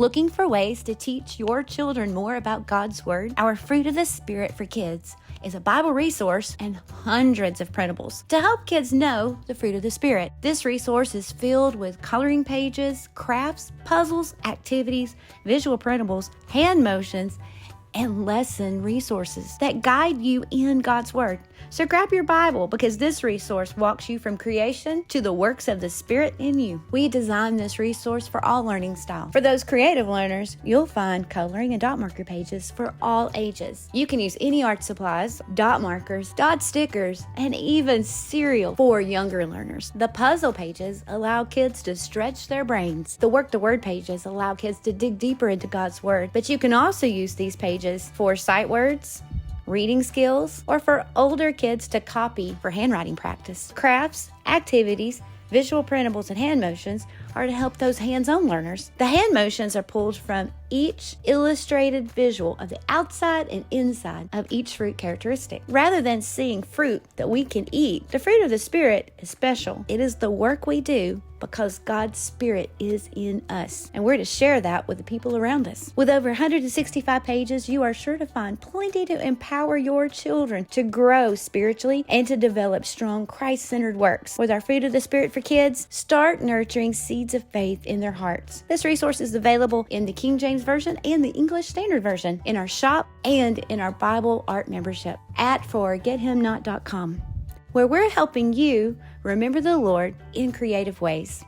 Looking for ways to teach your children more about God's Word? Our Fruit of the Spirit for Kids is a Bible resource and hundreds of printables to help kids know the fruit of the Spirit. This resource is filled with coloring pages, crafts, puzzles, activities, visual printables, hand motions, and lesson resources that guide you in God's Word. So grab your Bible, because this resource walks you from creation to the works of the Spirit in you. We designed this resource for all learning styles. For those creative learners, you'll find coloring and dot marker pages for all ages. You can use any art supplies, dot markers, dot stickers, and even cereal for younger learners. The puzzle pages allow kids to stretch their brains. The work the word pages allow kids to dig deeper into God's Word. But you can also use these pages for sight words, reading skills, or for older kids to copy for handwriting practice. Crafts, activities, visual printables, and hand motions are to help those hands-on learners. The hand motions are pulled from each illustrated visual of the outside and inside of each fruit characteristic. Rather than seeing fruit that we can eat, the fruit of the Spirit is special. It is the work we do because God's Spirit is in us, and we're to share that with the people around us. With over 165 pages, you are sure to find plenty to empower your children to grow spiritually and to develop strong Christ-centered works. With our Fruit of the Spirit for Kids, start nurturing seeds of faith in their hearts. This resource is available in the King James Version and the English Standard Version, in our shop, and in our Bible art membership at forgethimnot.com, where we're helping you remember the Lord in creative ways.